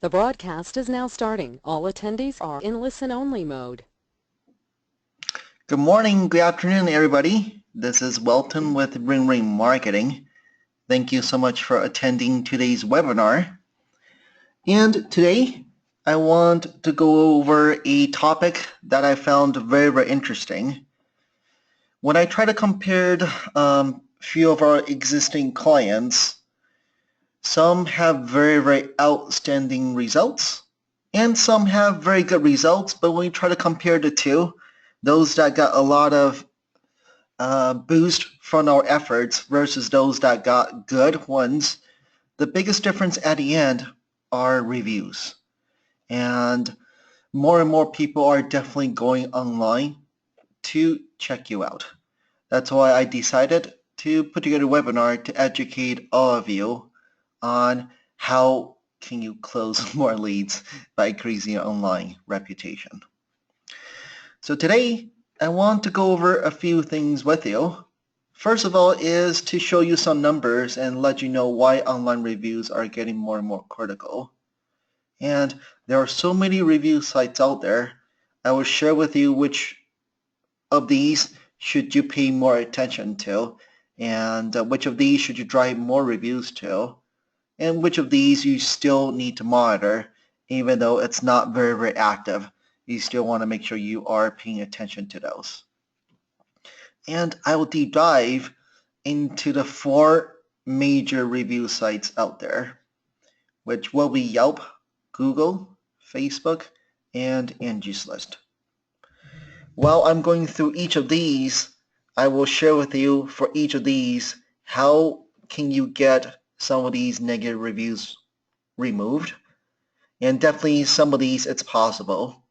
The broadcast is now starting. All attendees are in listen-only mode. Good morning, good afternoon, everybody. This is Welton with Ring Ring Marketing. Thank you so much for attending today's webinar. And today, I want to go over a topic that I found very, very interesting. When I try to compare few of our existing clients, some have very, very outstanding results, and some have very good results, but when we try to compare the two, those that got a lot of boost from our efforts versus those that got good ones, the biggest difference at the end are reviews. And more people are definitely going online to check you out. That's why I decided to put together a webinar to educate all of you on how can you close more leads by increasing your online reputation. So today, I want to go over a few things with you. First of all is to show you some numbers and let you know why online reviews are getting more and more critical. And there are so many review sites out there. I will share with you which of these should you pay more attention to, and which of these should you drive more reviews to, and which of these you still need to monitor even though it's not very, very active. You still want to make sure you are paying attention to those. And I will deep dive into the 4 major review sites out there, which will be Yelp, Google, Facebook, and Angie's List. While I'm going through each of these, I will share with you for each of these how can you get some of these negative reviews removed. And definitely some of these it's possible.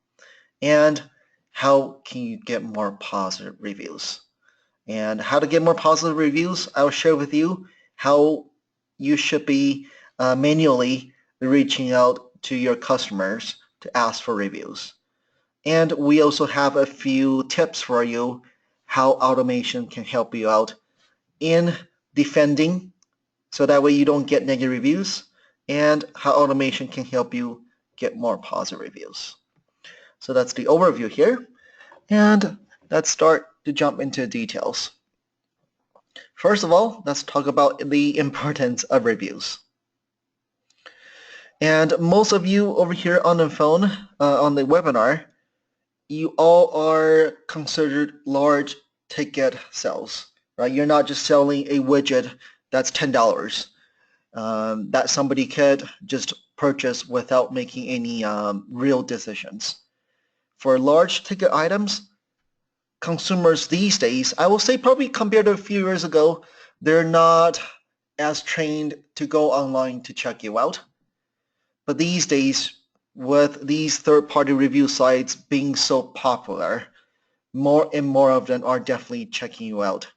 And how can you get more positive reviews? And how to get more positive reviews, I'll share with you how you should be manually reaching out to your customers to ask for reviews. And we also have a few tips for you how automation can help you out in defending so that way you don't get negative reviews, and how automation can help you get more positive reviews. So that's the overview here. And let's start to jump into details. First of all, let's talk about the importance of reviews. And most of you over here on the phone, on the webinar, you all are considered large ticket sales, right? You're not just selling a widget that's $10 that somebody could just purchase without making any real decisions. For large ticket items, consumers these days, I will say probably compared to a few years ago, they're not as trained to go online to check you out. But these days, with these third-party review sites being so popular, more and more of them are definitely checking you out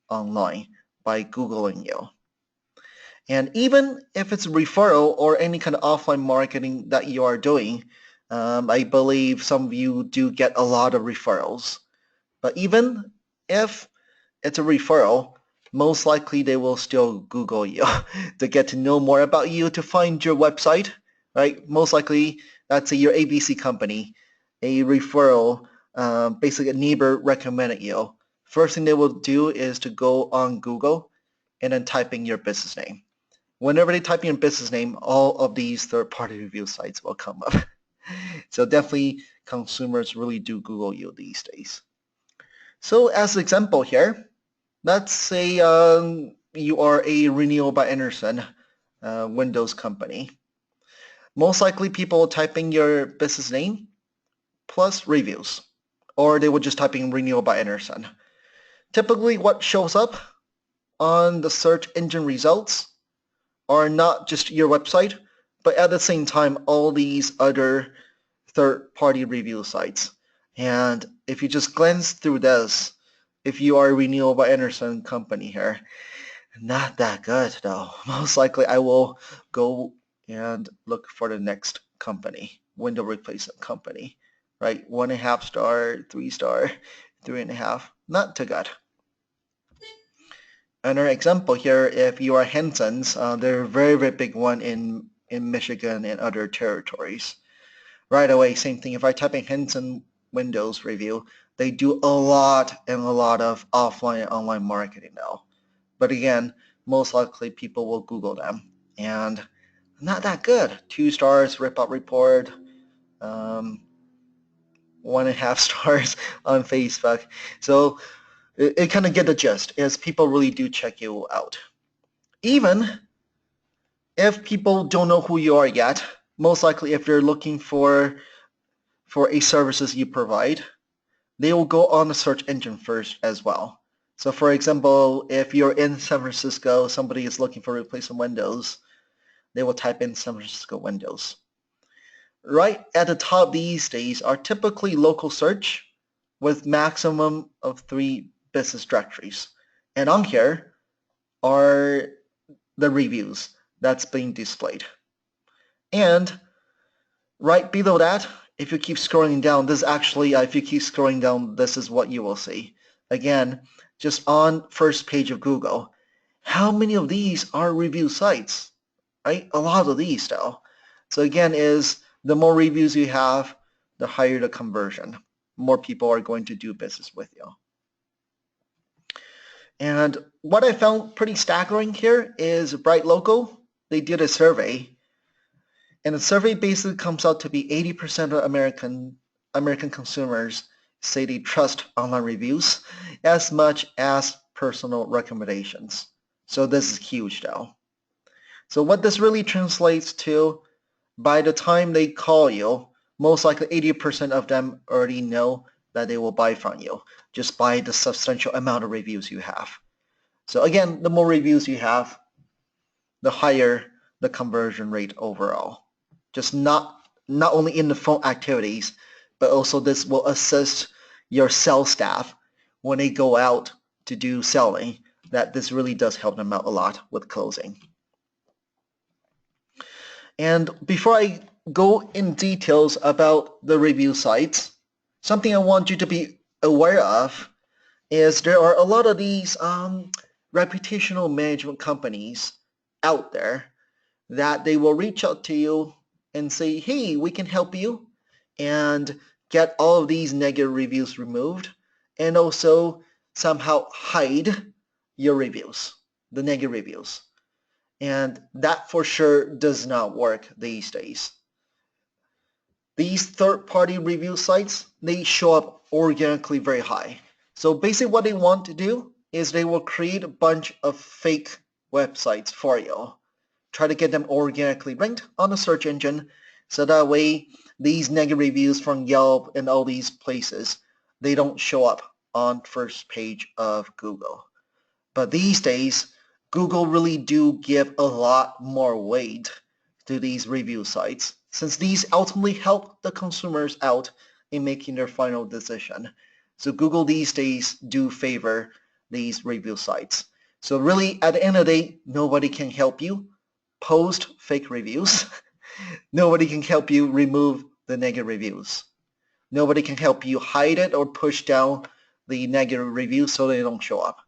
online by Googling you. And even if it's referral or any kind of offline marketing that you are doing, I believe some of you do get a lot of referrals. But even if it's a referral, most likely they will still Google you to get to know more about you, to find your website, right? Most likely, let's say your ABC company, a referral, basically a neighbor recommended you. First thing they will do is to go on Google and then type in your business name. Whenever they type in your business name, all of these third-party review sites will come up. So definitely consumers really do Google you these days. So as an example here, let's say you are a Renewal by Anderson Windows company. Most likely people will type in your business name plus reviews, or they would just type in Renewal by Anderson. Typically what shows up on the search engine results are not just your website, but at the same time all these other third-party review sites. And if you just glance through this, if you are a Renewal by Anderson company here, not that good though. Most likely I will go and look for the next company, window replacement company, right? 1.5 star, 3 star, 3.5, not too good. Another example here, if you are Henson's, they're a very, very big one in in Michigan and other territories. Right away, same thing. If I type in Henson Windows review, they do a lot of offline and online marketing now. But again, most likely people will Google them, and not that good. 2 stars, rip out report, 1.5 stars on Facebook. So it kind of get the gist, is people really do check you out. Even if people don't know who you are yet, most likely if they're looking for a services you provide, they will go on the search engine first as well. So for example, if you're in San Francisco, somebody is looking for replacement windows, they will type in San Francisco windows. Right at the top these days are typically local search with maximum of 3 business directories. And on here are the reviews that's being displayed. And right below that, if you keep scrolling down, this actually, if you keep scrolling down, this is what you will see. Again, just on first page of Google, how many of these are review sites? Right? A lot of these though. So again, is the more reviews you have, the higher the conversion. More people are going to do business with you. And what I found pretty staggering here is Bright Local. They did a survey, and the survey basically comes out to be 80% of American consumers say they trust online reviews as much as personal recommendations. So this is huge though. So what this really translates to, by the time they call you, most likely 80% of them already know that they will buy from you just by the substantial amount of reviews you have. So again, the more reviews you have, the higher the conversion rate overall. Just not only in the phone activities, but also this will assist your sales staff when they go out to do selling, that this really does help them out a lot with closing. And before I go in details about the review sites, something I want you to be aware of is there are a lot of these reputational management companies out there that they will reach out to you and say, hey, we can help you and get all of these negative reviews removed, and also somehow hide your reviews, the negative reviews. And that for sure does not work these days. These third-party review sites, they show up organically very high. So basically what they want to do is they will create a bunch of fake websites for you. Try to get them organically ranked on the search engine, so that way these negative reviews from Yelp and all these places, they don't show up on first page of Google. But these days, Google really do give a lot more weight to these review sites, since these ultimately help the consumers out in making their final decision. So Google these days do favor these review sites. So really, at the end of the day, nobody can help you post fake reviews. Nobody can help you remove the negative reviews. Nobody can help you hide it or push down the negative reviews so they don't show up.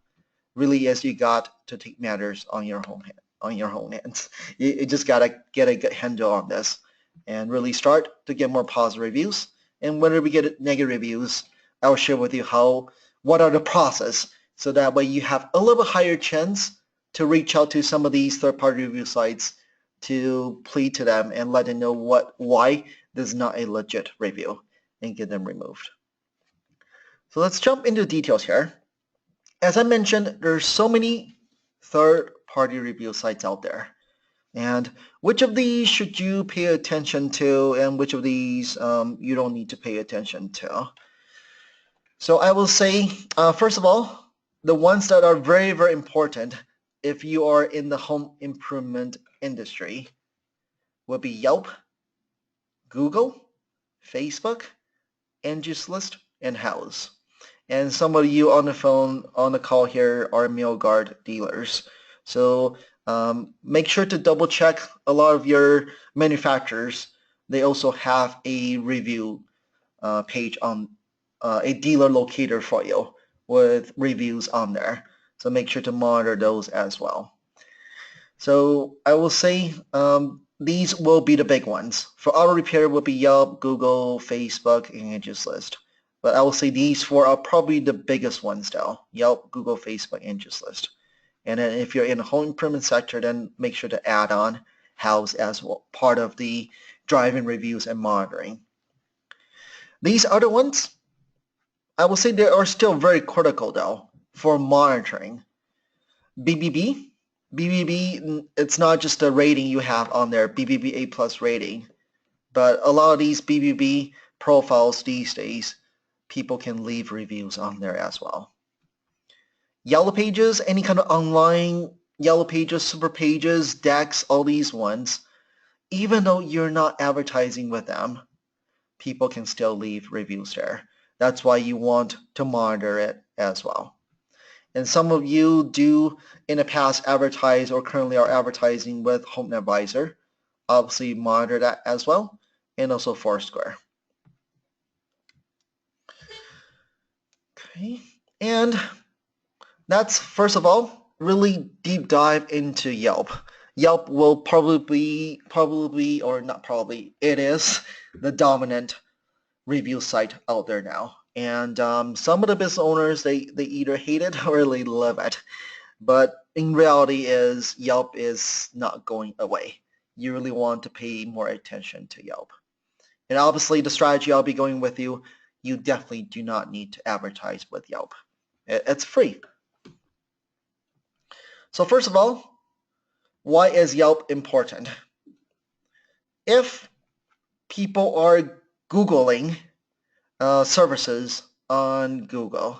Really, as you got to take matters on your own hands. You just gotta get a good handle on this and really start to get more positive reviews. And whenever we get negative reviews, I'll share with you what are the process, so that way you have a little bit higher chance to reach out to some of these third-party review sites to plead to them and let them know why this is not a legit review and get them removed. So let's jump into details here. As I mentioned, there's so many third-party review sites out there. And which of these should you pay attention to, and which of these you don't need to pay attention to? So I will say, first of all, the ones that are very, very important if you are in the home improvement industry will be Yelp, Google, Facebook, Angie's List, and Houzz. And some of you on the phone, on the call here, are MailGuard dealers. So make sure to double check a lot of your manufacturers. They also have a review page on a dealer locator for you with reviews on there. So make sure to monitor those as well. So I will say these will be the big ones. For auto repair will be Yelp, Google, Facebook, and Angie's List. But I will say these four are probably the biggest ones though. Yelp, Google, Facebook, Angie's List. And then if you're in the home improvement sector, then make sure to add on house as well, part of the driving reviews and monitoring. These other ones, I will say they are still very critical though for monitoring. BBB, it's not just the rating you have on there, BBB A plus rating, but a lot of these BBB profiles these days, people can leave reviews on there as well. Yellow Pages, any kind of online Yellow Pages, Super Pages, Dex, all these ones, even though you're not advertising with them, people can still leave reviews there. That's why you want to monitor it as well. And some of you do in the past advertise or currently are advertising with Home Advisor. Obviously monitor that as well, and also Foursquare. Okay, and that's, first of all, really deep dive into Yelp. Yelp will probably, or not probably, it is the dominant review site out there now. And some of the business owners, they either hate it or they love it. But in reality is Yelp is not going away. You really want to pay more attention to Yelp. And obviously the strategy I'll be going with you, you definitely do not need to advertise with Yelp. It's free. So first of all, why is Yelp important? If people are Googling services on Google,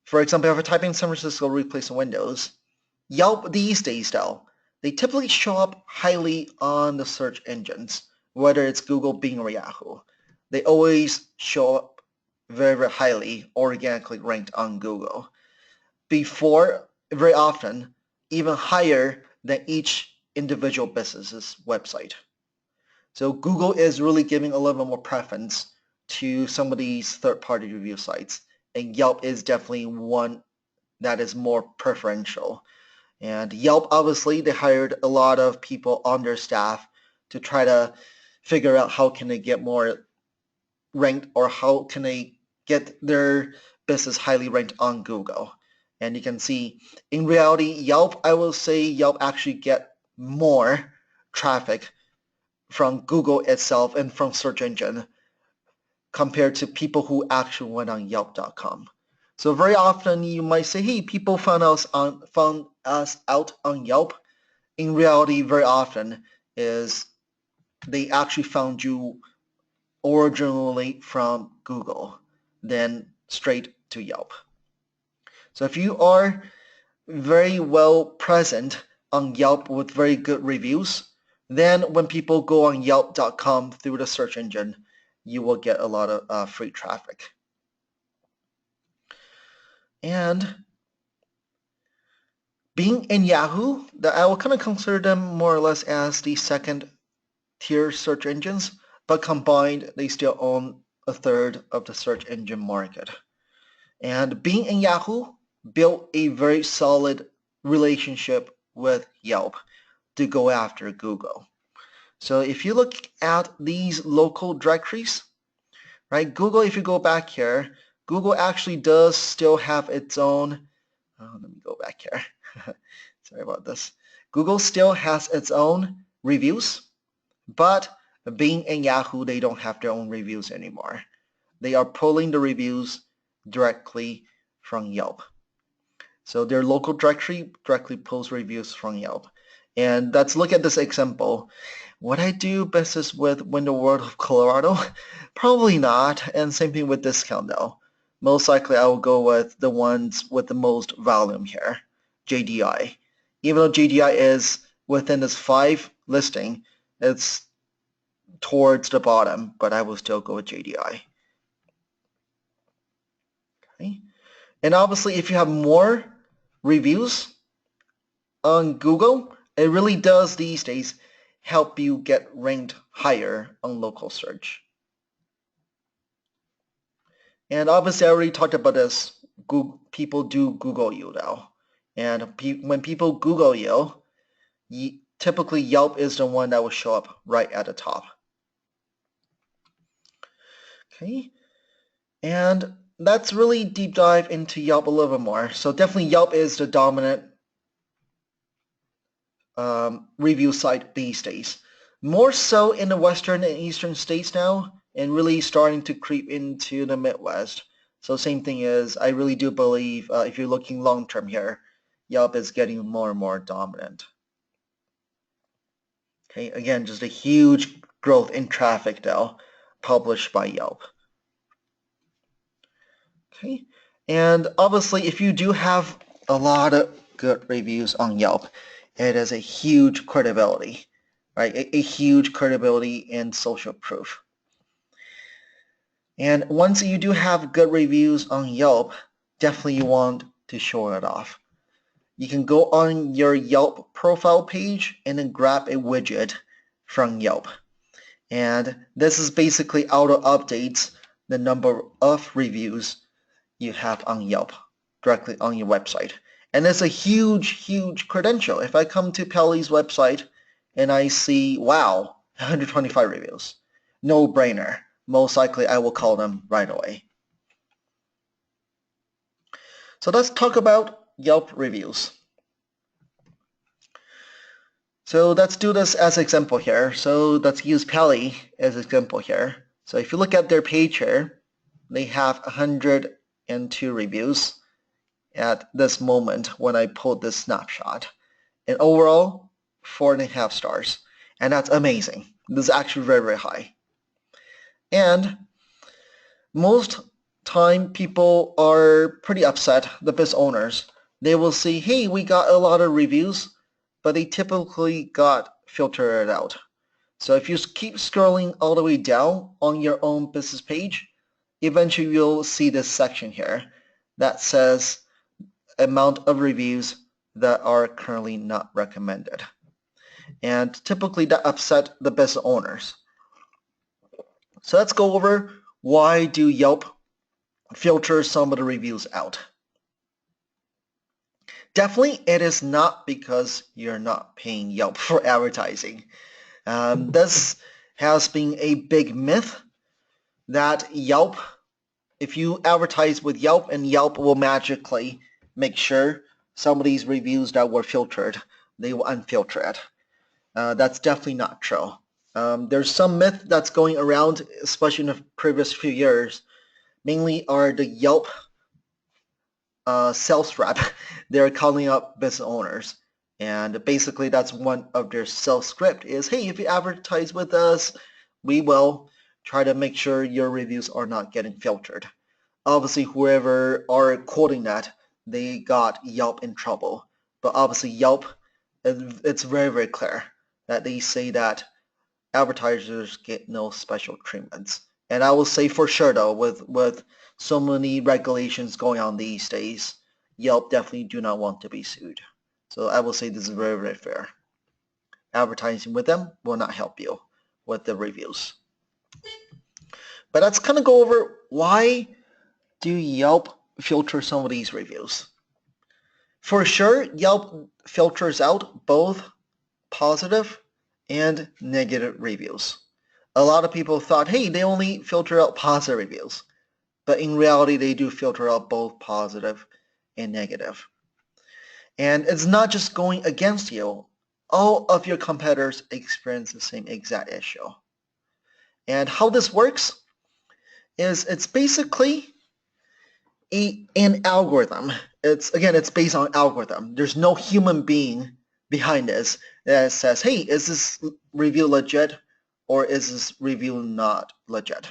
for example, if I type in San Francisco replace Windows, Yelp these days though, they typically show up highly on the search engines, whether it's Google, Bing, or Yahoo. They always show up very, very highly, organically ranked on Google. Before, very often, even higher than each individual business's website. So Google is really giving a little bit more preference to some of these third-party review sites, and Yelp is definitely one that is more preferential. And Yelp, obviously, they hired a lot of people on their staff to try to figure out how can they get more ranked or how can they get their business highly ranked on Google. And you can see, in reality, Yelp, I will say Yelp actually get more traffic from Google itself and from search engine compared to people who actually went on Yelp.com. So very often you might say, hey, people found us out on Yelp. In reality, very often is they actually found you originally from Google, then straight to Yelp. So if you are very well present on Yelp with very good reviews, then when people go on Yelp.com through the search engine, you will get a lot of free traffic. And Bing and Yahoo, I will kind of consider them more or less as the second tier search engines, but combined, they still own a third of the search engine market. And Bing and Yahoo built a very solid relationship with Yelp to go after Google. So if you look at these local directories, right, Google, if you go back here, Google actually does still have its own, let me go back here. Sorry about this. Google still has its own reviews, but Bing and Yahoo, they don't have their own reviews anymore. They are pulling the reviews directly from Yelp. So their local directory directly pulls reviews from Yelp. And let's look at this example. Would I do business with Window World of Colorado? Probably not. And same thing with discount though. Most likely I will go with the ones with the most volume here, JDI. Even though JDI is within this 5 listing, it's towards the bottom, but I will still go with JDI. Okay. And obviously if you have more reviews on Google, it really does these days help you get ranked higher on local search. And obviously I already talked about this. People do Google you now. And when people Google you, typically Yelp is the one that will show up right at the top. Okay, and that's really deep dive into Yelp a little bit more. So definitely Yelp is the dominant review site these days. More so in the western and eastern states now, and really starting to creep into the Midwest. So same thing is, I really do believe if you're looking long term here, Yelp is getting more and more dominant. Okay, again, just a huge growth in traffic though, published by Yelp. Okay, and obviously if you do have a lot of good reviews on Yelp, it is a huge credibility, right? A huge credibility and social proof. And once you do have good reviews on Yelp, definitely you want to show it off. You can go on your Yelp profile page and then grab a widget from Yelp. And this is basically auto updates the number of reviews you have on Yelp directly on your website. And it's a huge, huge credential. If I come to Pelly's website and I see, wow, 125 reviews, no brainer. Most likely I will call them right away. So let's talk about Yelp reviews. So let's do this as an example here. So let's use Pelly as an example here. So if you look at their page here, they have 102 reviews at this moment when I pulled this snapshot. And overall, 4.5 stars. And that's amazing. This is actually very, very high. And most time people are pretty upset, the business owners. They will see, hey, we got a lot of reviews, but they typically got filtered out. So if you keep scrolling all the way down on your own business page, eventually you'll see this section here that says amount of reviews that are currently not recommended. And typically that upset the business owners. So let's go over why do Yelp filter some of the reviews out. Definitely it is not because you're not paying Yelp for advertising. This has been a big myth that Yelp, if you advertise with Yelp, and Yelp will magically make sure some of these reviews that were filtered, they will unfilter it. That's definitely not true. There's some myth that's going around, especially in the previous few years, mainly are the Yelp sales rep. They're calling up business owners. And basically that's one of their sales script is, hey, if you advertise with us, we will try to make sure your reviews are not getting filtered. Obviously, whoever are quoting that, they got Yelp in trouble. But obviously Yelp, it's very, very clear that they say that advertisers get no special treatments. And I will say for sure though, with so many regulations going on these days, Yelp definitely do not want to be sued. So I will say this is very, very fair. Advertising with them will not help you with the reviews. But let's kind of go over why do Yelp filter some of these reviews. For sure, Yelp filters out both positive and negative reviews. A lot of people thought, hey, they only filter out positive reviews. But in reality, they do filter out both positive and negative. And it's not just going against you. All of your competitors experience the same exact issue. And how this works is it's basically an algorithm. It's based on algorithm. There's no human being behind this that says, hey, is this review legit or is this review not legit?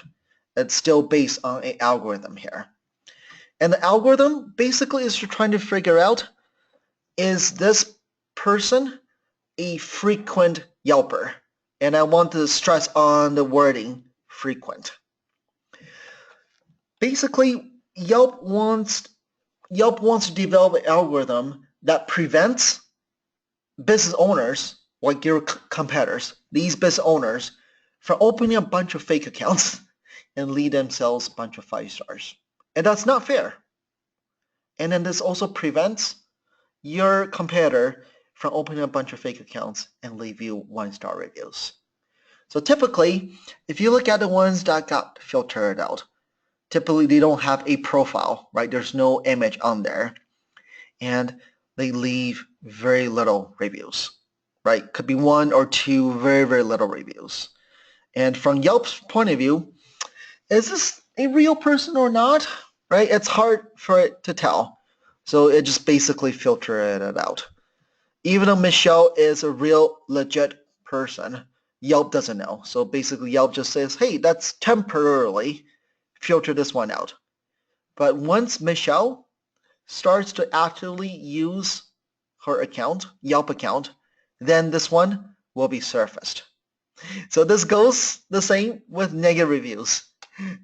It's still based on an algorithm here. And the algorithm basically is trying to figure out, is this person a frequent Yelper? And I want to stress on the wording frequent. Basically, Yelp wants to develop an algorithm that prevents business owners, like your competitors, these business owners, from opening a bunch of fake accounts and lead themselves a bunch of 5 stars. And that's not fair. And then this also prevents your competitor from opening a bunch of fake accounts and leave you 1-star reviews. So typically, if you look at the ones that got filtered out, typically they don't have a profile, right? There's no image on there. And they leave very little reviews, right? Could be 1 or 2 very, very little reviews. And from Yelp's point of view, is this a real person or not, right? It's hard for it to tell. So it just basically filtered it out. Even though Michelle is a real legit person, Yelp doesn't know. So basically Yelp just says, hey, that's temporarily, filter this one out. But once Michelle starts to actively use her account, Yelp account, then this one will be surfaced. So this goes the same with negative reviews.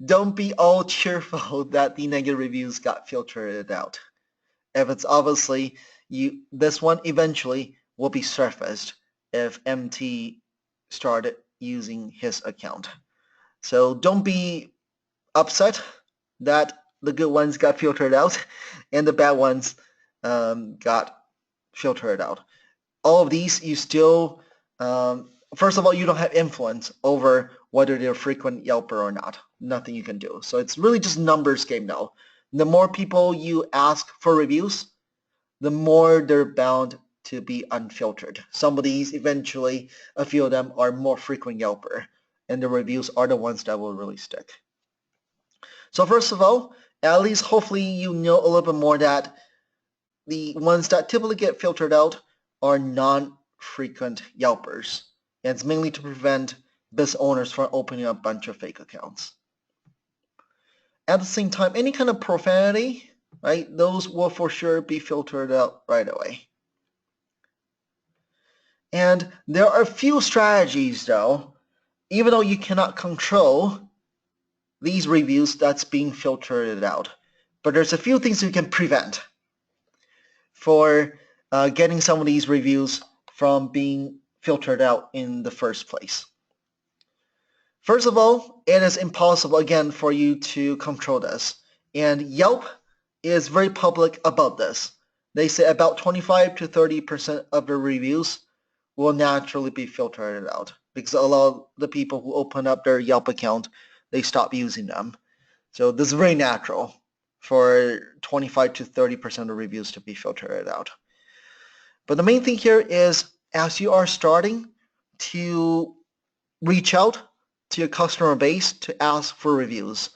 Don't be all cheerful that the negative reviews got filtered out. If it's obviously this one eventually will be surfaced if MT started using his account. So don't be upset that the good ones got filtered out and the bad ones got filtered out. All of these you still, first of all, you don't have influence over whether they're frequent Yelper or not. Nothing you can do. So it's really just numbers game now. The more people you ask for reviews, the more they're bound to be unfiltered. Some of these, eventually, a few of them are more frequent Yelper, and the reviews are the ones that will really stick. So first of all, at least hopefully you know a little bit more that the ones that typically get filtered out are non-frequent Yelpers. And it's mainly to prevent business owners from opening a bunch of fake accounts. At the same time, any kind of profanity, right, those will for sure be filtered out right away. And there are a few strategies though, even though you cannot control these reviews that's being filtered out. But there's a few things you can prevent for getting some of these reviews from being filtered out in the first place. First of all, it is impossible, again, for you to control this. And Yelp is very public about this. They say about 25 to 30% of the reviews will naturally be filtered out because a lot of the people who open up their Yelp account, they stop using them. So this is very natural for 25 to 30% of reviews to be filtered out. But the main thing here is as you are starting to reach out to your customer base to ask for reviews,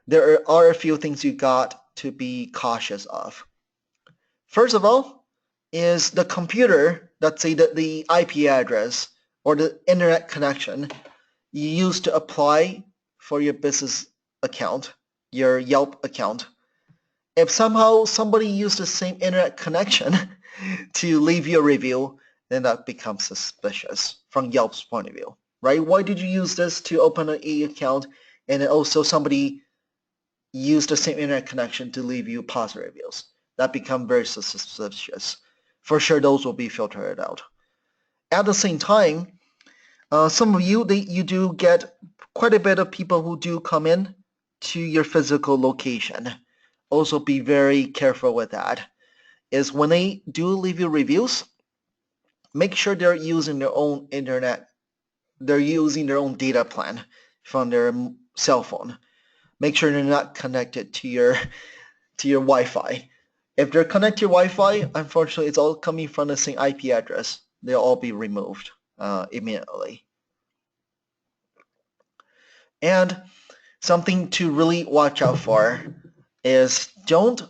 there are a few things you got to be cautious of. First of all is the computer, let's say that the IP address or the internet connection you use to apply for your business account, your Yelp account. If somehow somebody used the same internet connection to leave you a review, then that becomes suspicious from Yelp's point of view, right? Why did you use this to open an account and then also somebody used the same internet connection to leave you positive reviews? That becomes very suspicious. For sure, those will be filtered out. At the same time, some of you, you do get quite a bit of people who do come in to your physical location. Also be very careful with that. Is when they do leave you reviews, make sure they're using their own internet, they're using their own data plan from their cell phone. Make sure they're not connected to your Wi-Fi. If they're connected to your Wi-Fi, unfortunately, it's all coming from the same IP address. They'll all be removed immediately. And something to really watch out for is don't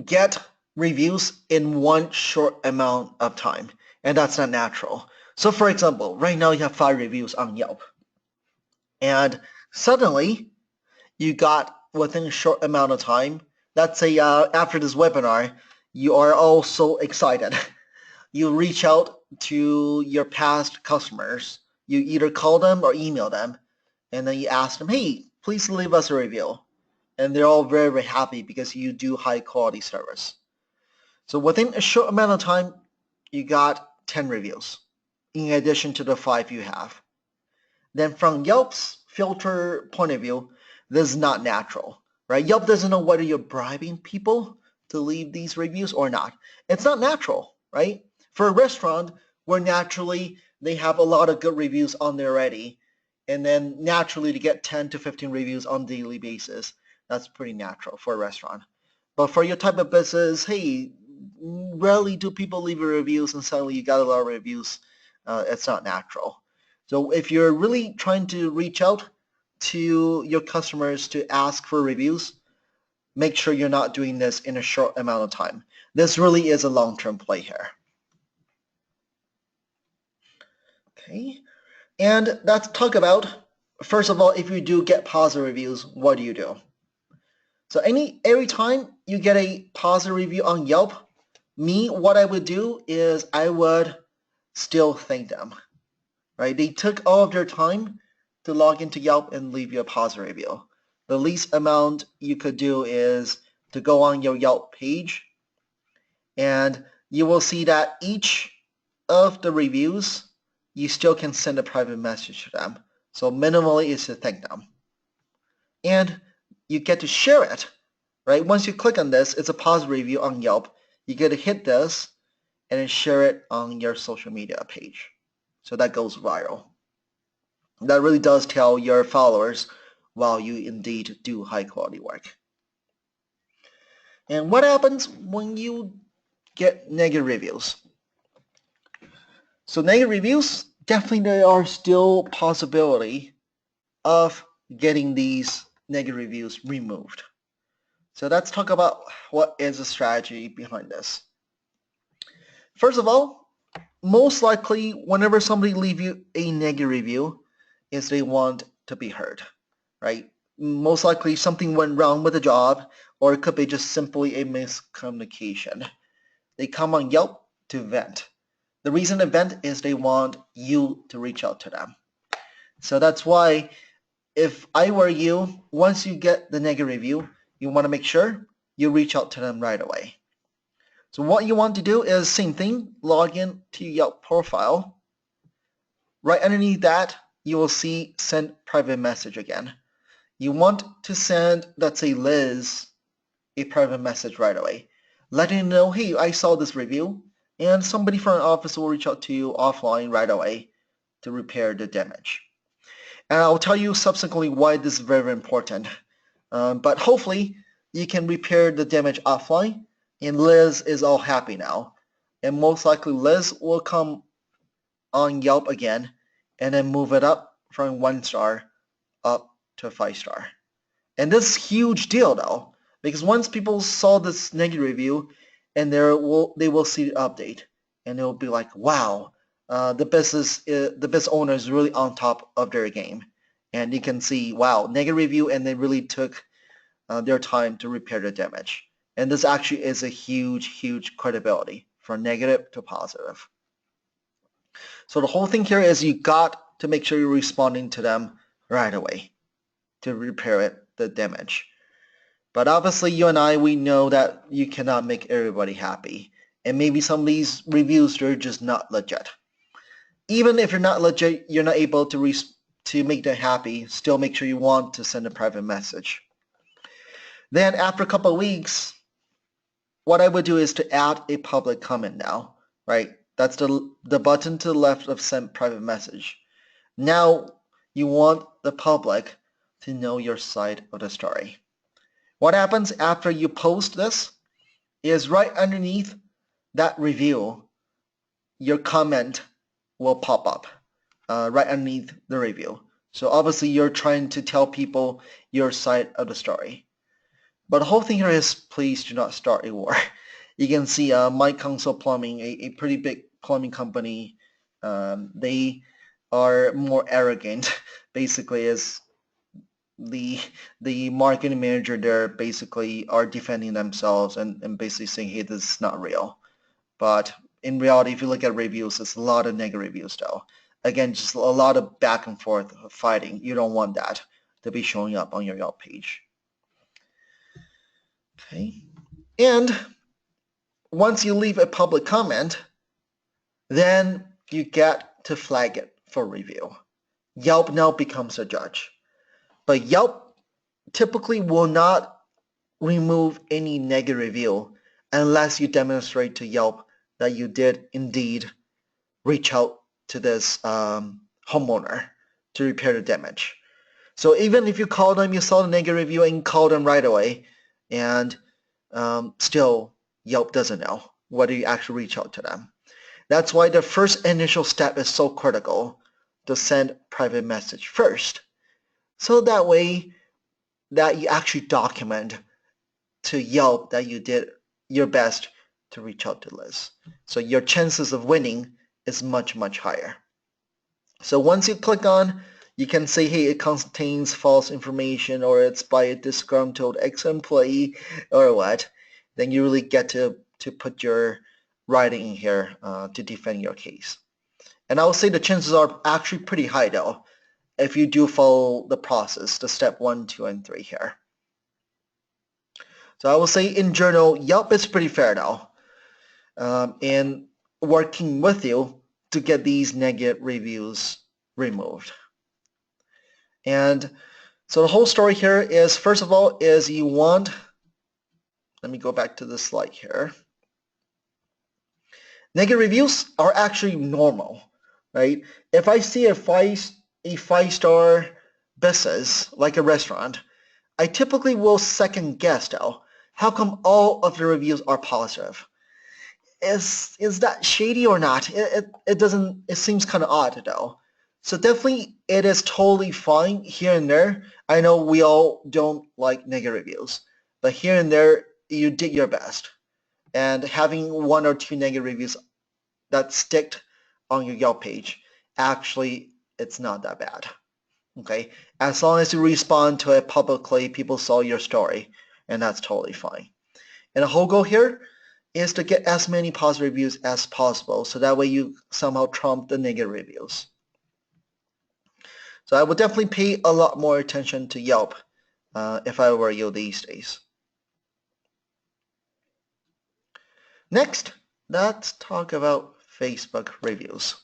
get reviews in one short amount of time, and that's not natural. So for example, right now you have 5 reviews on Yelp, and suddenly you got within a short amount of time, let's say after this webinar, you are all so excited. You reach out to your past customers. You either call them or email them, and then you ask them, hey, please leave us a review. And they're all very, very happy because you do high quality service. So within a short amount of time, you got 10 reviews in addition to the 5 you have. Then from Yelp's filter point of view, this is not natural, right? Yelp doesn't know whether you're bribing people to leave these reviews or not? It's not natural, right? For a restaurant, where naturally they have a lot of good reviews on there already, and then naturally to get 10 to 15 reviews on a daily basis, that's pretty natural for a restaurant. But for your type of business, hey, rarely do people leave reviews and suddenly you got a lot of reviews. It's not natural. So if you're really trying to reach out to your customers to ask for reviews, make sure you're not doing this in a short amount of time. This really is a long-term play here. Okay, and let's talk about, first of all, if you do get positive reviews, what do you do? So every time you get a positive review on Yelp, what I would do is I would still thank them, right? They took all of their time to log into Yelp and leave you a positive review. The least amount you could do is to go on your Yelp page, and you will see that each of the reviews, you still can send a private message to them. So minimally is to thank them. And you get to share it, right? Once you click on this, it's a positive review on Yelp. You get to hit this and then share it on your social media page. So that goes viral. That really does tell your followers, wow, you indeed do high quality work. And what happens when you get negative reviews? So negative reviews, definitely there are still possibility of getting these negative reviews removed. So let's talk about what is the strategy behind this. First of all, most likely whenever somebody leaves you a negative review is they want to be heard, right? Most likely something went wrong with the job, or it could be just simply a miscommunication. They come on Yelp to vent. The reason to vent is they want you to reach out to them. So that's why if I were you, once you get the negative review, you want to make sure you reach out to them right away. So what you want to do is same thing, log in to your Yelp profile. Right underneath that, you will see send private message again. You want to send, let's say Liz, a private message right away, letting her know, hey, I saw this review, and somebody from our office will reach out to you offline right away to repair the damage. And I'll tell you subsequently why this is very, very important. But hopefully you can repair the damage offline, and Liz is all happy now. And most likely Liz will come on Yelp again and then move it up from 1 star up to 5 star. And this is a huge deal though, because once people saw this negative review, and they will see the update, and they'll be like, wow, the business owner is really on top of their game. And you can see, wow, negative review, and they really took their time to repair the damage. And this actually is a huge, huge credibility from negative to positive. So the whole thing here is you got to make sure you're responding to them right away to repair the damage. But obviously you and I, we know that you cannot make everybody happy. And maybe some of these reviews, they're just not legit. Even if you're not legit, you're not able to make them happy, still make sure you want to send a private message. Then after a couple of weeks, what I would do is to add a public comment now, right? That's the button to the left of send private message. Now you want the public to know your side of the story. What happens after you post this is right underneath that review, your comment will pop up right underneath the review. So obviously you're trying to tell people your side of the story. But the whole thing here is please do not start a war. You can see My Council Plumbing, a pretty big plumbing company, they are more arrogant. Basically, is the marketing manager there basically are defending themselves and basically saying, hey, this is not real. But in reality, if you look at reviews, it's a lot of negative reviews though. Again, just a lot of back and forth fighting. You don't want that to be showing up on your Yelp page. Okay, and once you leave a public comment, then you get to flag it for review. Yelp now becomes a judge. But Yelp typically will not remove any negative review unless you demonstrate to Yelp that you did indeed reach out to this homeowner to repair the damage. So even if you call them, you saw the negative review and call them right away, and still Yelp doesn't know whether you actually reach out to them. That's why the first initial step is so critical, to send private message first. So that way that you actually document to Yelp that you did your best to reach out to Liz. So your chances of winning is much, much higher. So once you click on, you can say, hey, it contains false information, or it's by a disgruntled ex-employee, or what. Then you really get to put your writing in here to defend your case. And I would say the chances are actually pretty high though, if you do follow the process, the step 1, 2, and 3 here. So I will say in general, Yelp is pretty fair now in working with you to get these negative reviews removed. And so the whole story here is, first of all, is you want, let me go back to the slide here. Negative reviews are actually normal, right? If I see a five-star business, like a restaurant, I typically will second guess though. How come all of the reviews are positive? Is that shady or not? It seems kind of odd though. So definitely it is totally fine here and there. I know we all don't like negative reviews, but here and there you did your best. And having 1 or 2 negative reviews that stick on your Yelp page, actually it's not that bad. Okay, as long as you respond to it publicly, people saw your story, and that's totally fine. And the whole goal here is to get as many positive reviews as possible, so that way you somehow trump the negative reviews. So I would definitely pay a lot more attention to Yelp if I were you these days. Next, let's talk about Facebook reviews.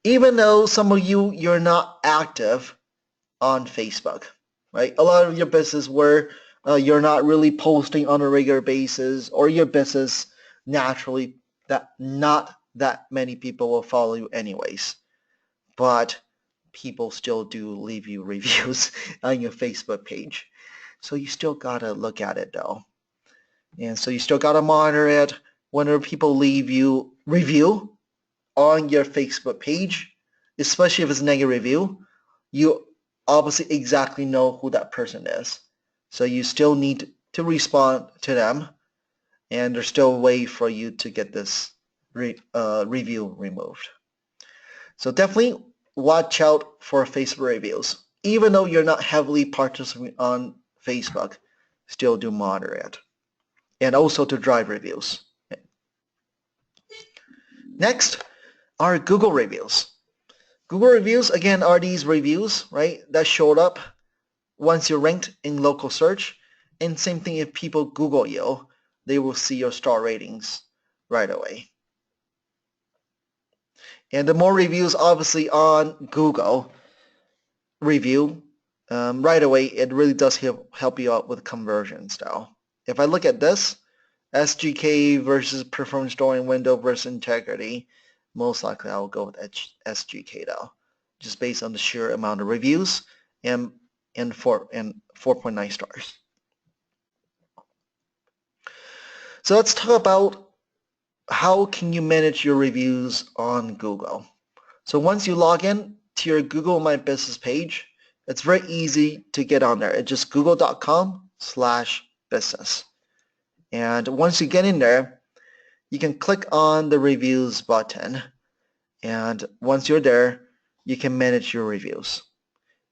Even though some of you're not active on Facebook, right? A lot of your business where you're not really posting on a regular basis, or your business naturally that not that many people will follow you anyways, but people still do leave you reviews on your Facebook page. So you still gotta look at it though. And so you still gotta monitor it. Whenever people leave you review on your Facebook page, especially if it's a negative review, you obviously exactly know who that person is. So you still need to respond to them, and there's still a way for you to get this review removed. So definitely watch out for Facebook reviews. Even though you're not heavily participating on Facebook, still do monitor it. And also to drive reviews. Next are Google reviews. Google reviews, again, are these reviews, right, that showed up once you're ranked in local search. And same thing, if people Google you, they will see your star ratings right away. And the more reviews, obviously, on Google review, right away, it really does help you out with conversions now. If I look at this, SGK versus performance scoring window versus integrity, most likely I will go with SGK though, just based on the sheer amount of reviews and 4.9 stars. So let's talk about how can you manage your reviews on Google. So once you log in to your Google My Business page, it's very easy to get on there. It's just google.com/business. And once you get in there, you can click on the reviews button. And once you're there, you can manage your reviews.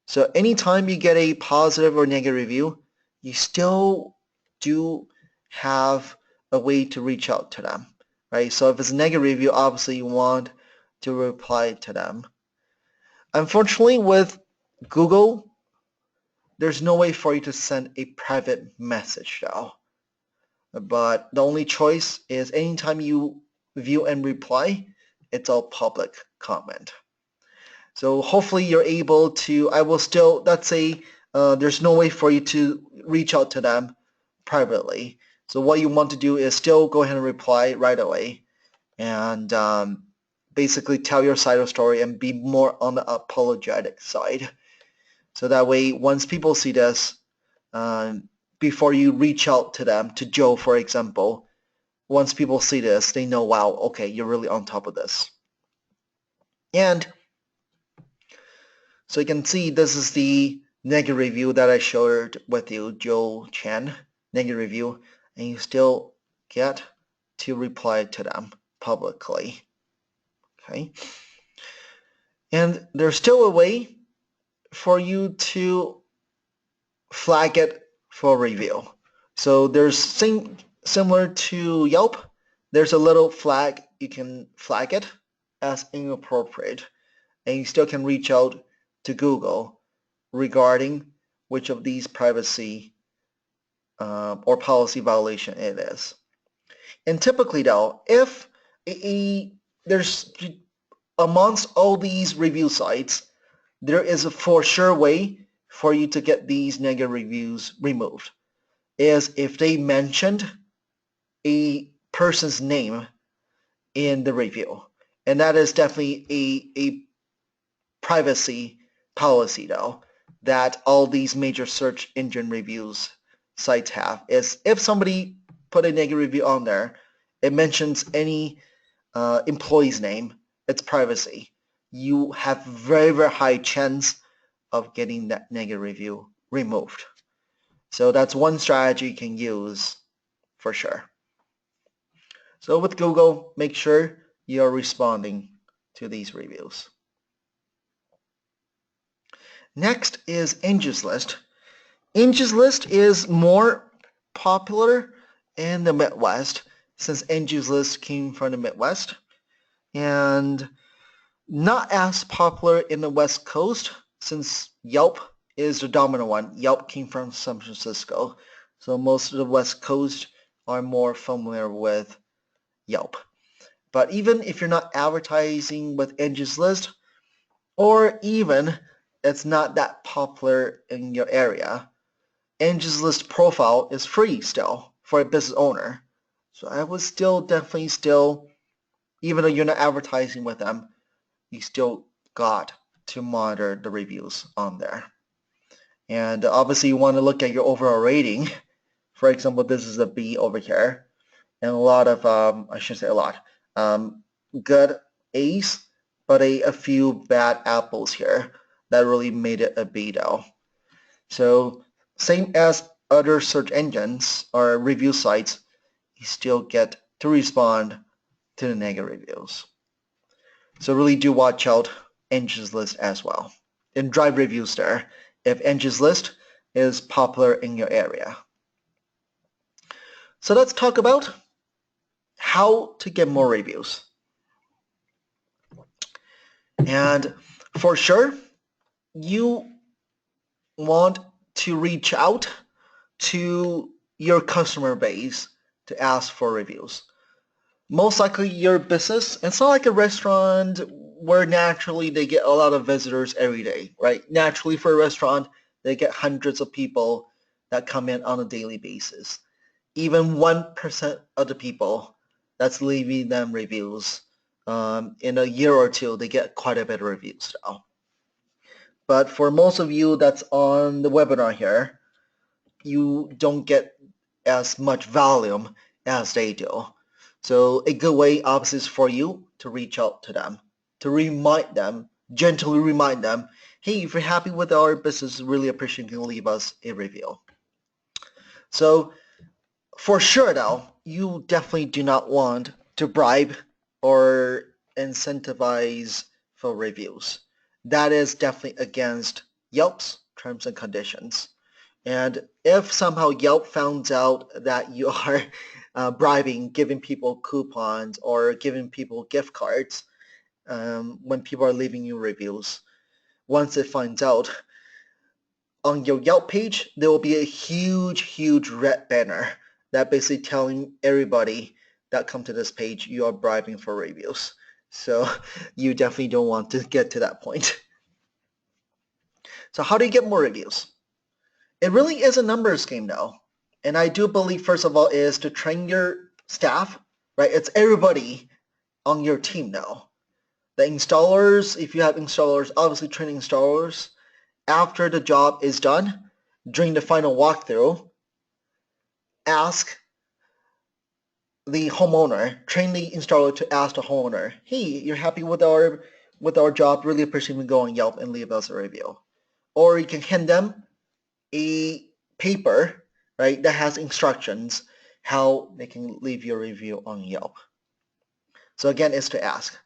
So anytime you get a positive or negative review, you still do have a way to reach out to them, right? So if it's a negative review, obviously you want to reply to them. Unfortunately, with Google, there's no way for you to send a private message though. But the only choice is anytime you view and reply, it's all public comment. So hopefully you're able to, I will still, let's say there's no way for you to reach out to them privately. So what you want to do is still go ahead and reply right away and basically tell your side of story and be more on the apologetic side. So that way, once people see this, before you reach out to them, to Joe, for example, once people see this, they know, wow, okay, you're really on top of this. And so you can see this is the negative review that I shared with you, Joe Chen, negative review, and you still get to reply to them publicly. Okay. And there's still a way for you to flag it for review. So there's similar to Yelp, there's a little flag, you can flag it as inappropriate, and you still can reach out to Google regarding which of these privacy or policy violation it is. And typically though, if there's amongst all these review sites, there is a for sure way for you to get these negative reviews removed, is if they mentioned a person's name in the review. And that is definitely a privacy policy though, that all these major search engine reviews sites have, is if somebody put a negative review on there, it mentions any employee's name, it's privacy. You have very, very high chance of getting that negative review removed. So that's one strategy you can use for sure. So with Google, make sure you're responding to these reviews. Next is Angie's List. Angie's List is more popular in the Midwest since Angie's List came from the Midwest, and not as popular in the West Coast since Yelp is the dominant one. Yelp came from San Francisco, so most of the West Coast are more familiar with Yelp. But even if you're not advertising with Angie's List, or even it's not that popular in your area, Angie's List profile is free still for a business owner. So I would still definitely even though you're not advertising with them, you still got to monitor the reviews on there. And obviously you want to look at your overall rating. For example, this is a B over here, and a lot of, I shouldn't say a lot, good A's, but a few bad apples here that really made it a B though. So same as other search engines or review sites, you still get to respond to the negative reviews. So really do watch out Angie's List as well. And drive reviews there if Angie's List is popular in your area. So let's talk about how to get more reviews. And for sure, you want to reach out to your customer base to ask for reviews. Most likely your business, it's not like a restaurant where naturally they get a lot of visitors every day, right? Naturally for a restaurant, they get hundreds of people that come in on a daily basis. Even 1% of the people that's leaving them reviews, in a year or two, they get quite a bit of reviews now. But for most of you that's on the webinar here, you don't get as much volume as they do. So a good way obviously is for you to reach out to them, to remind them, gently remind them, hey, if you're happy with our business, really appreciate you can leave us a review. So for sure though, you definitely do not want to bribe or incentivize for reviews. That is definitely against Yelp's terms and conditions. And if somehow Yelp found out that you are bribing, giving people coupons or giving people gift cards when people are leaving you reviews, once it finds out, on your Yelp page, there will be a huge, huge red banner that basically telling everybody that come to this page you are bribing for reviews. So you definitely don't want to get to that point. So how do you get more reviews? It really is a numbers game though. And I do believe, first of all, is to train your staff, right? It's everybody on your team now. The installers, if you have installers, obviously train installers. After the job is done, during the final walkthrough, ask the homeowner, train the installer to ask the homeowner, hey, you're happy with our job, really appreciate it, go on Yelp and leave us a review. Or you can hand them a paper, right, that has instructions how they can leave your review on Yelp. So again, it's to ask.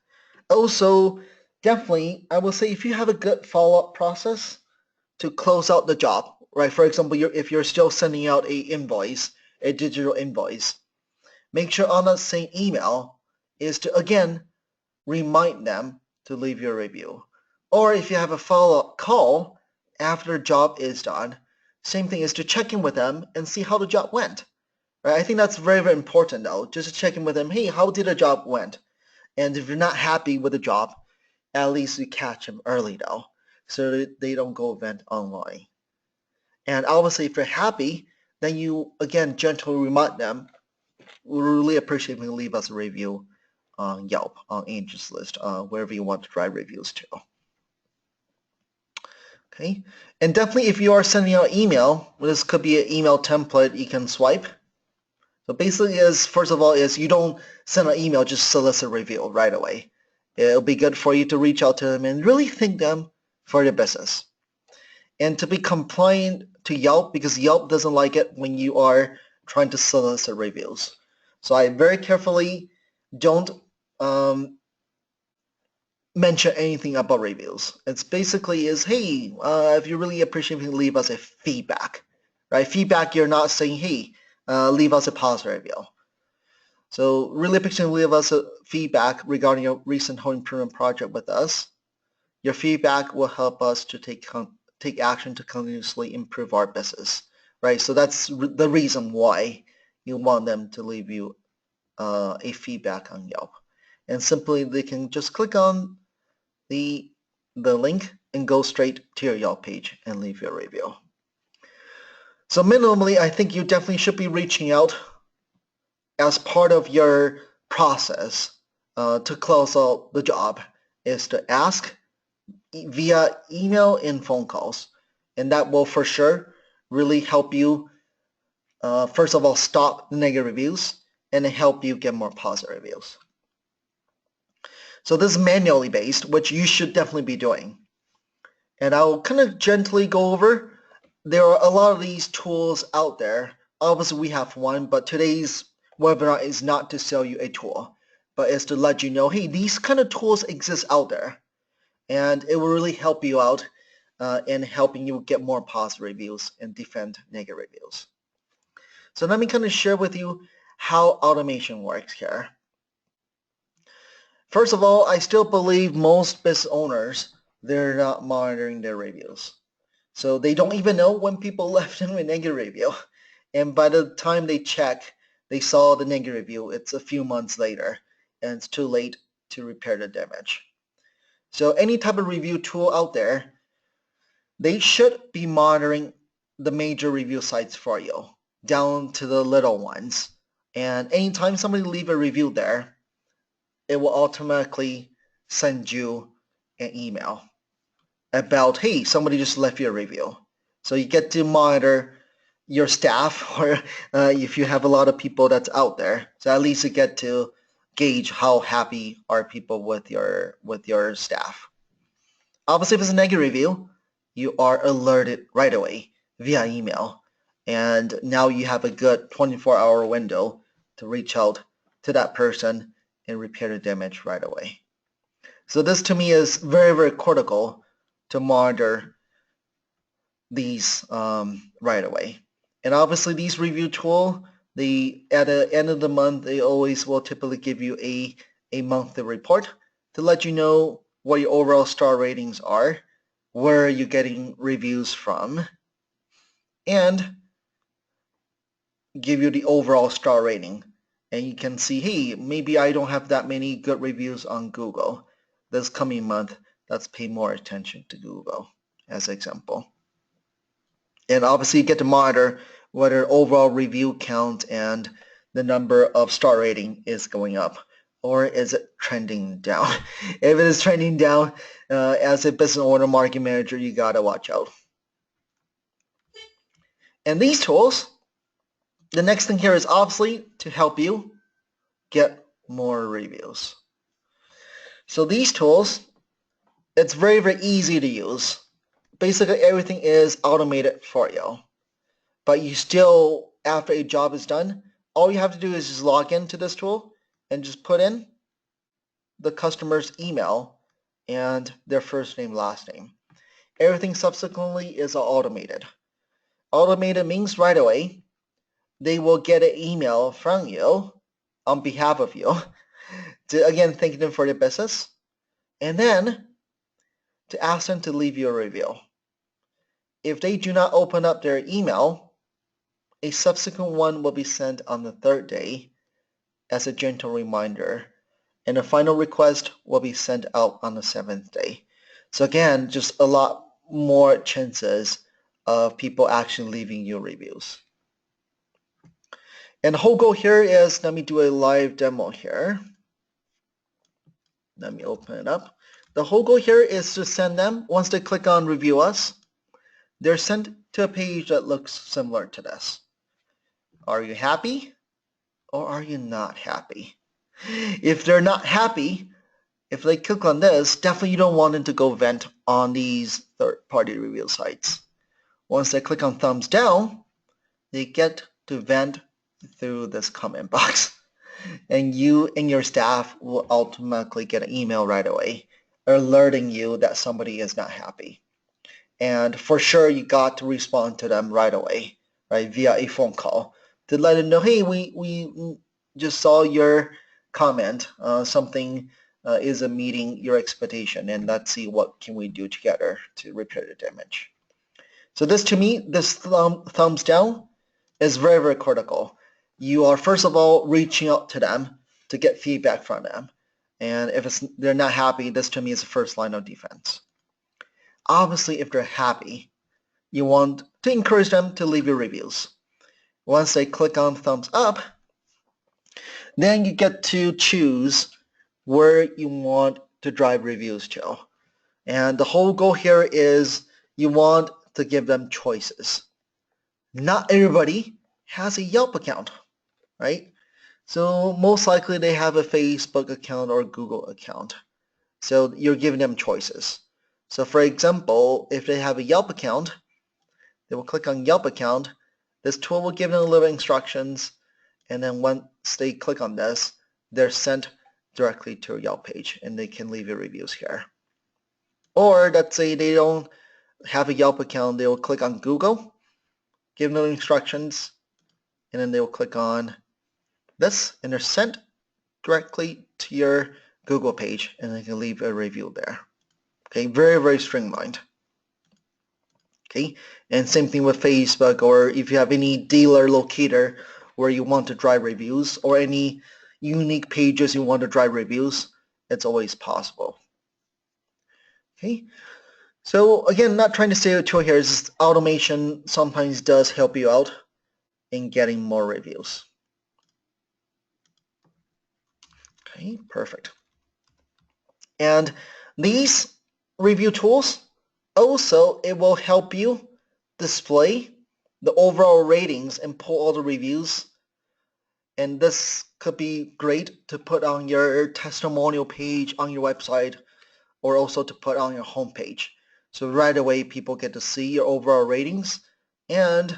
Also, definitely, I will say if you have a good follow-up process to close out the job, right? For example, if you're still sending out a digital invoice, make sure on that same email is to, again, remind them to leave your review. Or if you have a follow-up call after the job is done, same thing is to check in with them and see how the job went. Right? I think that's very, very important though, just to check in with them, hey, how did the job went? And if you're not happy with the job, at least you catch them early though, so that they don't go vent online. And obviously if they're happy, then you, again, gently remind them, we really appreciate when you leave us a review on Yelp, on Angie's List, wherever you want to write reviews to. Okay, and definitely if you are sending out email, this could be an email template you can swipe. So basically is, first of all, is you don't send an email, just solicit a review right away. It'll be good for you to reach out to them and really thank them for their business. And to be compliant to Yelp, because Yelp doesn't like it when you are trying to solicit reviews. So I very carefully don't mention anything about reviews. It's basically is, hey, if you really appreciate it, leave us a feedback, right? Feedback, you're not saying, hey, leave us a positive review. So really appreciate leave us a feedback regarding your recent home improvement project with us. Your feedback will help us to take action to continuously improve our business, right? So that's the reason why you want them to leave you a feedback on Yelp. And simply they can just click on the link and go straight to your Yelp page and leave your review. So minimally, I think you definitely should be reaching out as part of your process to close out the job is to ask via email and phone calls. And that will for sure really help you, first of all, stop the negative reviews and help you get more positive reviews. So this is manually based, which you should definitely be doing. And I'll kind of gently go over. There are a lot of these tools out there. Obviously, we have one, but today's webinar is not to sell you a tool, but is to let you know, hey, these kind of tools exist out there. And it will really help you out in helping you get more positive reviews and defend negative reviews. So let me kind of share with you how automation works here. First of all, I still believe most business owners, they're not monitoring their reviews. So they don't even know when people left them a negative review. And by the time they check, they saw the negative review, it's a few months later, and it's too late to repair the damage. So any type of review tool out there, they should be monitoring the major review sites for you, down to the little ones. And anytime somebody leave a review there, it will automatically send you an email about, hey, somebody just left you a review. So you get to monitor your staff, or if you have a lot of people that's out there. So at least you get to gauge how happy are people with your staff. Obviously, if it's a negative review, you are alerted right away via email. And now you have a good 24-hour window to reach out to that person and repair the damage right away. So this to me is very, very critical to monitor these right away. And obviously these review tool, at the end of the month, they always will typically give you a monthly report to let you know what your overall star ratings are, where you're getting reviews from, and give you the overall star rating. And you can see, hey, maybe I don't have that many good reviews on Google. This coming month, let's pay more attention to Google as an example. And obviously you get to monitor whether overall review count and the number of star rating is going up, or is it trending down? If it is trending down, as a business owner, marketing manager, you gotta watch out. And these tools, the next thing here is obviously to help you get more reviews. So these tools, it's very, very easy to use. Basically, everything is automated for you. But you still, after a job is done, all you have to do is just log into this tool and just put in the customer's email and their first name, last name. Everything subsequently is automated. Automated means right away, they will get an email from you on behalf of you to, again, thank them for their business, and then to ask them to leave you a review. If they do not open up their email, a subsequent one will be sent on the third day as a gentle reminder, and a final request will be sent out on the seventh day. So again, just a lot more chances of people actually leaving you reviews. And the whole goal here is, let me do a live demo here. Let me open it up. The whole goal here is to send them, once they click on review us, they're sent to a page that looks similar to this. Are you happy or are you not happy? If they're not happy, if they click on this, definitely you don't want them to go vent on these third-party review sites. Once they click on thumbs down, they get to vent through this comment box. And you and your staff will automatically get an email right away alerting you that somebody is not happy. And for sure, you got to respond to them right away, right, via a phone call to let them know, hey, we just saw your comment. Something is meeting your expectation, and let's see what can we do together to repair the damage. So this, to me, this thumbs down is very, very critical. You are, first of all, reaching out to them to get feedback from them. And if they're not happy, this to me is the first line of defense. Obviously, if they're happy, you want to encourage them to leave your reviews. Once they click on thumbs up, then you get to choose where you want to drive reviews to. And the whole goal here is you want to give them choices. Not everybody has a Yelp account, right? So most likely they have a Facebook account or a Google account. So you're giving them choices. So for example, if they have a Yelp account, they will click on Yelp account. This tool will give them a little instructions, and then once they click on this, they're sent directly to a Yelp page, and they can leave your reviews here. Or let's say they don't have a Yelp account, they will click on Google, give them instructions, and then they will click on this, and they're sent directly to your Google page, and they can leave a review there. Okay, very, very streamlined. Okay, and same thing with Facebook, or if you have any dealer locator where you want to drive reviews, or any unique pages you want to drive reviews, it's always possible. Okay, so again, not trying to say too here, is just automation sometimes does help you out in getting more reviews. Okay, perfect. And these review tools, also it will help you display the overall ratings and pull all the reviews. And this could be great to put on your testimonial page on your website, or also to put on your homepage. So right away people get to see your overall ratings, and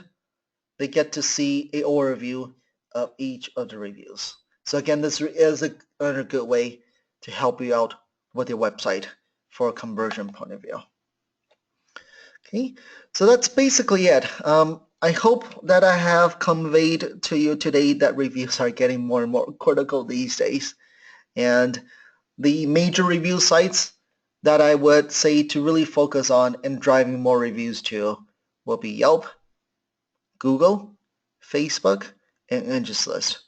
they get to see an overview of each of the reviews. So again, this is another good way to help you out with your website for a conversion point of view. Okay, so that's basically it. I hope that I have conveyed to you today that reviews are getting more and more critical these days. And the major review sites that I would say to really focus on and driving more reviews to will be Yelp, Google, Facebook, and Angieslist.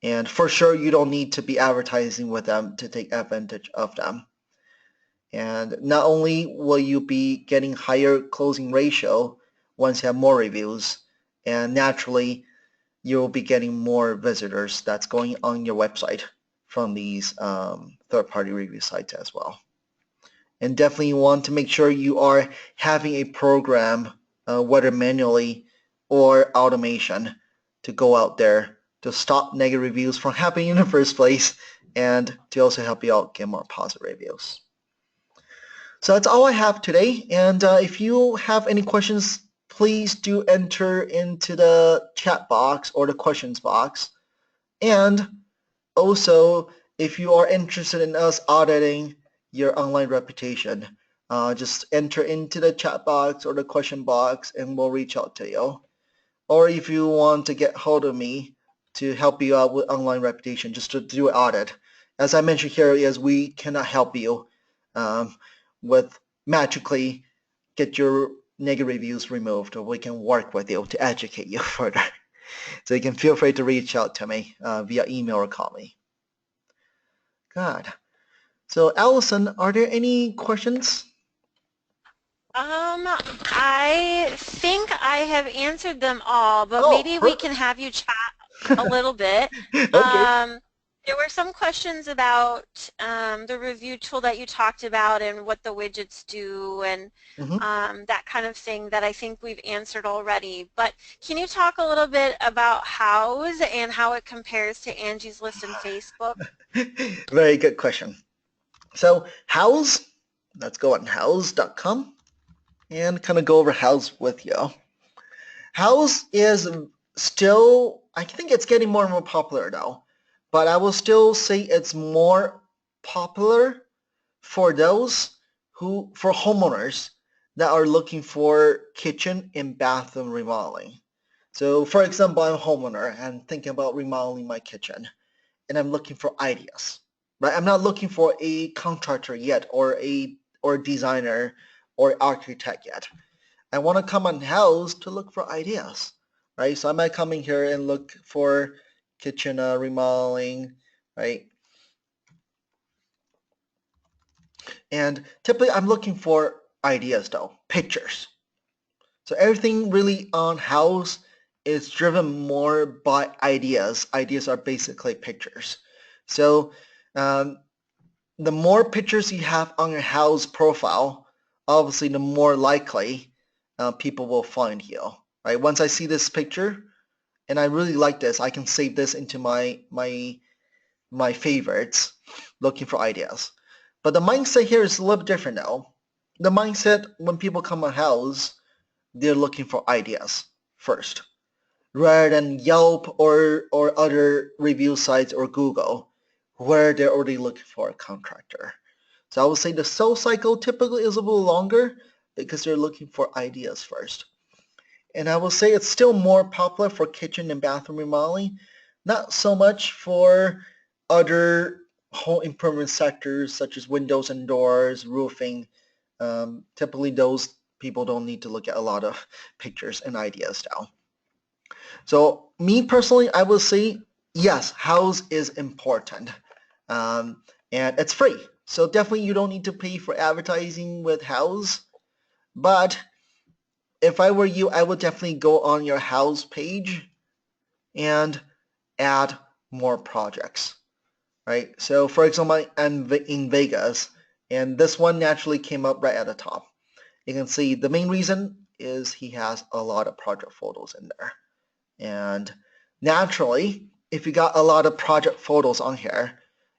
And for sure, you don't need to be advertising with them to take advantage of them. And not only will you be getting higher closing ratio once you have more reviews, and naturally you'll be getting more visitors that's going on your website from these third-party review sites as well. And definitely want to make sure you are having a program, whether manually or automation, to go out there to stop negative reviews from happening in the first place and to also help you out get more positive reviews. So that's all I have today. And if you have any questions, please do enter into the chat box or the questions box. And also, if you are interested in us auditing your online reputation, just enter into the chat box or the question box and we'll reach out to you. Or if you want to get hold of me to help you out with online reputation, just to do an audit. As I mentioned here, is we cannot help you with magically get your negative reviews removed, or we can work with you to educate you further. So you can feel free to reach out to me via email or call me. God. So Allison, are there any questions? I think I have answered them all, but Oh, maybe we can perfect. have you chat a little bit. Okay. There were some questions about the review tool that you talked about and what the widgets do and Mm-hmm. that kind of thing that I think we've answered already. But can you talk a little bit about Houzz and how it compares to Angie's List in Facebook? Very good question. So Houzz, let's go on houzz.com and kind of go over Houzz with you. Houzz is still, I think it's getting more and more popular now, but I will still say it's more popular for those for homeowners that are looking for kitchen and bathroom remodeling. So for example, I'm a homeowner and thinking about remodeling my kitchen and I'm looking for ideas. Right? I'm not looking for a contractor yet or a designer or architect yet. I want to come on Houzz to look for ideas. Right? So I might come in here and look for kitchen remodeling, right? And typically I'm looking for ideas though, pictures. So everything really on Houzz is driven more by ideas. Ideas are basically pictures. So the more pictures you have on your Houzz profile, obviously the more likely people will find you. Right? Once I see this picture and I really like this, I can save this into my favorites, looking for ideas. But the mindset here is a little different now. The mindset when people come on Houzz, they're looking for ideas first, rather than Yelp or other review sites or Google, where they're already looking for a contractor. So I would say the sales cycle typically is a little longer because they're looking for ideas first. And I will say it's still more popular for kitchen and bathroom remodeling, not so much for other home improvement sectors such as windows and doors, roofing. Typically those people don't need to look at a lot of pictures and ideas now. So me personally, I will say, yes, Houzz is important. And it's free. So definitely you don't need to pay for advertising with Houzz. But if I were you, I would definitely go on your Houzz page and add more projects, right? So for example, I'm in Vegas, and this one naturally came up right at the top. You can see the main reason is he has a lot of project photos in there. And naturally, if you got a lot of project photos on here,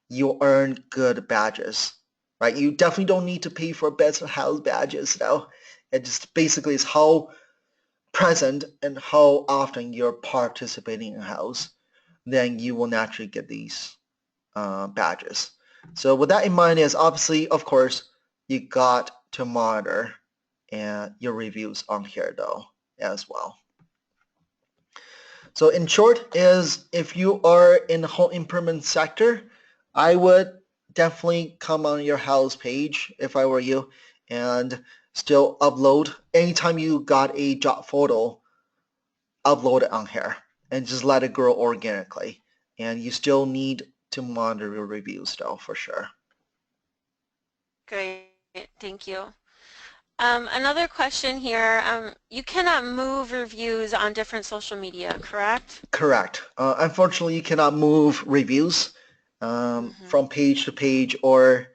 you earn good badges, right? You definitely don't need to pay for Best House badges though. It just basically is how present and how often you're participating in Houzz, then you will naturally get these badges. So with that in mind is obviously, of course, you got to monitor your reviews on here though as well. So in short is if you are in the home improvement sector, I would definitely come on your Houzz page if I were you and still upload. Anytime you got a job photo, upload it on here and just let it grow organically. And you still need to monitor your reviews though, for sure. Great, thank you. Another question here. You cannot move reviews on different social media, correct? Correct. Unfortunately, you cannot move reviews Mm-hmm. from page to page or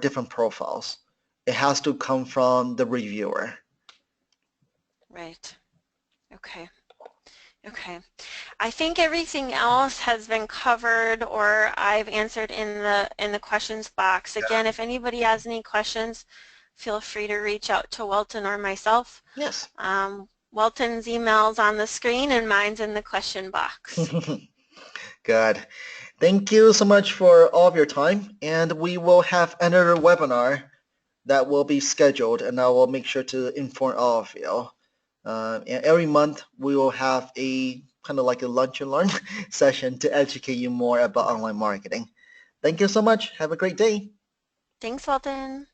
different profiles. It has to come from the reviewer. Right. Okay. Okay. I think everything else has been covered or I've answered in the questions box. Again, if anybody has any questions, feel free to reach out to Welton or myself. Yes. Welton's email's on the screen and mine's in the question box. Good. Thank you so much for all of your time, and we will have another webinar that will be scheduled, and I will make sure to inform all of you. And every month we will have a kind of like a lunch and learn session to educate you more about online marketing. Thank you so much. Have a great day. Thanks, Welton.